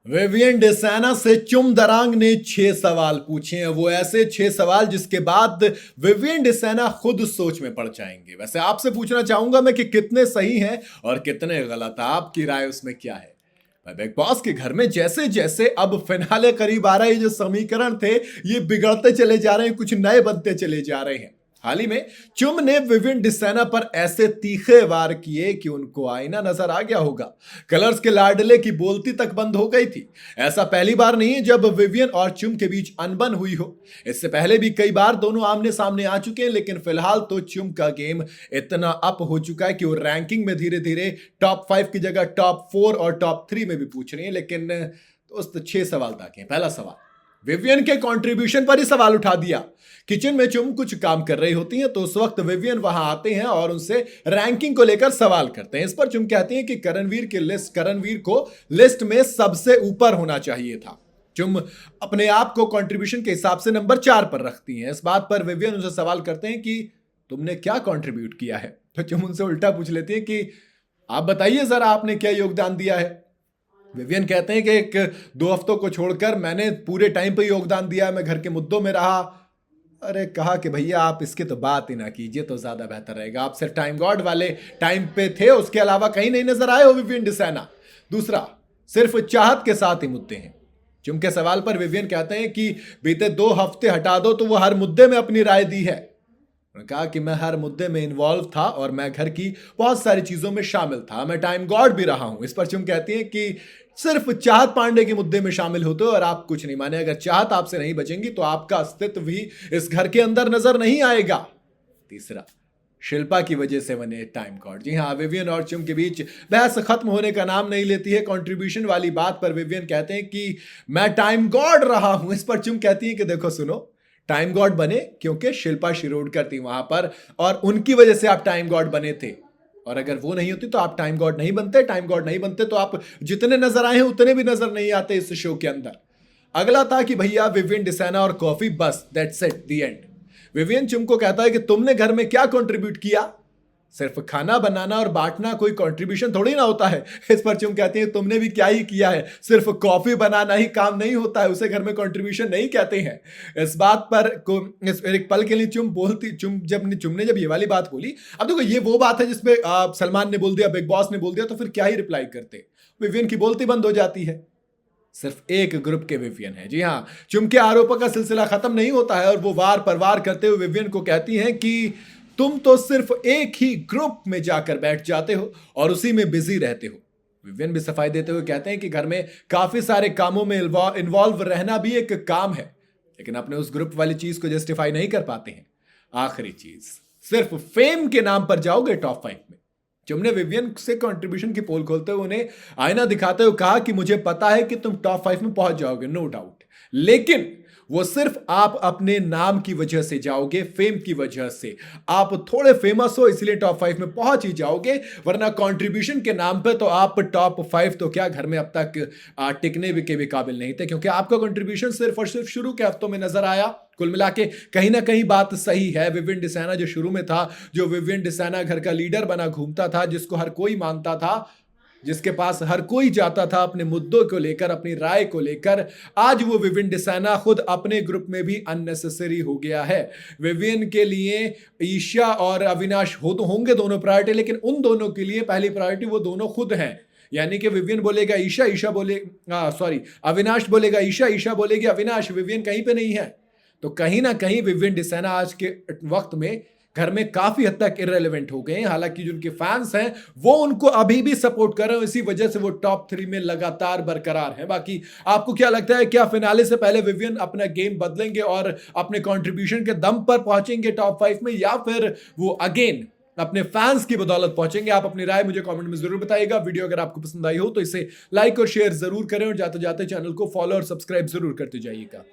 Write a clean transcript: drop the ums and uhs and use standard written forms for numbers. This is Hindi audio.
विवियन डिसाना से चुम दरांग ने 6 सवाल पूछे हैं। वो ऐसे 6 सवाल जिसके बाद विवियन डिसाना खुद सोच में पड़ जाएंगे। वैसे आपसे पूछना चाहूंगा मैं कि कितने सही हैं और कितने गलत। आपकी राय उसमें क्या है? बिग बॉस के घर में जैसे जैसे अब फिनाले करीब आ रहा है, ये जो समीकरण थे ये बिगड़ते चले जा रहे हैं, कुछ नए बनते चले जा रहे हैं। हाल ही में चुम ने विवियन डिसाना पर ऐसे तीखे वार किए कि उनको आईना नजर आ गया होगा। कलर्स के लाडले की बोलती तक बंद हो गई थी। ऐसा पहली बार नहीं है जब विवियन और चुम के बीच अनबन हुई हो। इससे पहले भी कई बार दोनों आमने सामने आ चुके हैं, लेकिन फिलहाल तो चुम का गेम इतना अप हो चुका है कि वो रैंकिंग में धीरे धीरे टॉप 5 की जगह टॉप 4 और टॉप 3 में भी पूछ रही है। लेकिन दोस्त 6 सवाल ताकि पहला सवाल, विवियन के कंट्रीब्यूशन पर ही सवाल उठा दिया। किचन में चुम कुछ काम कर रही होती हैं तो उस वक्त विवियन वहां आते हैं और उनसे रैंकिंग को लेकर सवाल करते हैं। इस पर चुम कहती हैं कि करणवीर को लिस्ट में सबसे ऊपर होना चाहिए था। चुम अपने आप को कंट्रीब्यूशन के हिसाब से नंबर 4 पर रखती हैं। इस बात पर विवियन उनसे सवाल करते हैं कि तुमने क्या कंट्रीब्यूट किया है। तो चुम उनसे उल्टा पूछ लेती है कि आप बताइए जरा आपने क्या योगदान दिया है। विवियन कहते हैं कि 1-2 हफ्तों को छोड़कर मैंने पूरे टाइम पे योगदान दिया, मैं घर के मुद्दों में रहा। अरे कहा कि भैया आप इसकी तो बात ही ना कीजिए तो ज्यादा बेहतर रहेगा। आप सिर्फ टाइम गॉड वाले टाइम पे थे, उसके अलावा कहीं नहीं नजर आए हो विवियन डिसाना। दूसरा, सिर्फ चाहत के साथ ही मुद्दे हैं। चुम के सवाल पर विवियन कहते हैं कि बीते 2 हफ्ते हटा दो तो वो हर मुद्दे में अपनी राय दी है। उन्होंने कहा कि मैं हर मुद्दे में इन्वॉल्व था और मैं घर की बहुत सारी चीजों में शामिल था, मैं टाइम गॉड भी रहा हूं। इस पर चुम कहती हैं कि सिर्फ चाहत पांडे के मुद्दे में शामिल होते हो और आप कुछ नहीं माने। अगर चाहत आपसे नहीं बचेंगी तो आपका अस्तित्व भी इस घर के अंदर नजर नहीं आएगा। तीसरा, शिल्पा की वजह से बने टाइम गॉड। जी हाँ, विवियन और चुम के बीच बहस खत्म होने का नाम नहीं लेती है। कंट्रीब्यूशन वाली बात पर विवियन कहते हैं कि मैं टाइम गॉड रहा हूं। इस पर चुम कहती है कि देखो सुनो, टाइम गॉड बने क्योंकि शिल्पा शिरोडकर थी वहां पर और उनकी वजह से आप टाइम गॉड बने थे, और अगर वो नहीं होती तो आप टाइम गॉड नहीं बनते। टाइम गॉड नहीं बनते तो आप जितने नजर आए हैं उतने भी नजर नहीं आते इस शो के अंदर। अगला था कि भैया विवियन डिसाना और कॉफी, बस that's it, the end. Vivian चुम को कहता है कि तुमने घर में क्या कंट्रीब्यूट किया? सिर्फ खाना बनाना और बांटना कोई कंट्रीब्यूशन थोड़ी ना होता है। इस पर चुम कहती है तुमने भी क्या ही किया है, सिर्फ कॉफी बनाना ही काम नहीं होता है, उसे घर में कंट्रीब्यूशन नहीं कहते हैं। इस बात पर एक पल के लिए चुमने जब ये वाली बात बोली, अब देखो ये वो बात है जिसमें सलमान ने बोल दिया, बिग बॉस ने बोल दिया, तो फिर क्या ही रिप्लाई करते। विवियन की बोलती बंद हो जाती है। सिर्फ एक ग्रुप के विवियन है। जी हाँ, चुम के आरोपों का सिलसिला खत्म नहीं होता है और वो वार पर वार करते हुए विवियन को कहती हैं कि तुम तो सिर्फ एक ही ग्रुप में जाकर बैठ जाते हो और उसी में बिजी रहते हो। विवियन भी सफाई देते हुए कहते हैं कि घर में काफी सारे कामों में इन्वॉल्व रहना भी एक काम है, लेकिन अपने उस ग्रुप वाली चीज को जस्टिफाई नहीं कर पाते हैं। आखिरी चीज, सिर्फ फेम के नाम पर जाओगे टॉप 5 में। चुमने विवियन से कंट्रीब्यूशन की पोल खोलते हुए उन्हें आईना दिखाते हुए कहा कि मुझे पता है कि तुम टॉप 5 में पहुंच जाओगे, नो डाउट, लेकिन वो सिर्फ आप अपने नाम की वजह से जाओगे, फेम की वजह से। आप थोड़े फेमस हो इसलिए टॉप 5 में पहुंच ही जाओगे, वरना कंट्रीब्यूशन के नाम पे तो आप टॉप 5 तो क्या घर में अब तक टिकने के भी काबिल नहीं थे, क्योंकि आपका कंट्रीब्यूशन सिर्फ और सिर्फ शुरू के हफ्तों में नजर आया। कुल मिला के कहीं ना कहीं बात सही है। विवियन डिसाना जो शुरू में था, जो विवियन डिसाना घर का लीडर बना घूमता था, जिसको हर कोई मानता था, जिसके पास हर कोई जाता था अपने मुद्दों को लेकर, अपनी राय को लेकर, आज वो विवियन डिसाना खुद अपने ग्रुप में भी अननेसेसरी हो गया है। विवियन के लिए ईशा और अविनाश हो तो होंगे दोनों प्रायोरिटी, लेकिन उन दोनों के लिए पहली प्रायोरिटी वो दोनों खुद हैं। यानी कि विवियन बोलेगा ईशा, अविनाश बोलेगा ईशा, ईशा बोलेगी अविनाश, विवियन कहीं पे नहीं है। तो कहीं ना कहीं विवियन डिसाना आज के वक्त में घर में काफी हद तक इररिलेवेंट हो गए हैं। हालांकि जो उनके फैंस हैं वो उनको अभी भी सपोर्ट कर रहे हैं, इसी वजह से वो टॉप 3 में लगातार बरकरार हैं। बाकी आपको क्या लगता है, क्या फिनाले से पहले विवियन अपना गेम बदलेंगे और अपने कंट्रीब्यूशन के दम पर पहुंचेंगे टॉप 5 में, या फिर वो अगेन अपने फैंस की बदौलत पहुंचेंगे? आप अपनी राय मुझे कमेंट में जरूर बताइएगा। वीडियो अगर आपको पसंद आई हो तो इसे लाइक और शेयर जरूर करें और जाते जाते चैनल को फॉलो और सब्सक्राइब जरूर करते जाइएगा।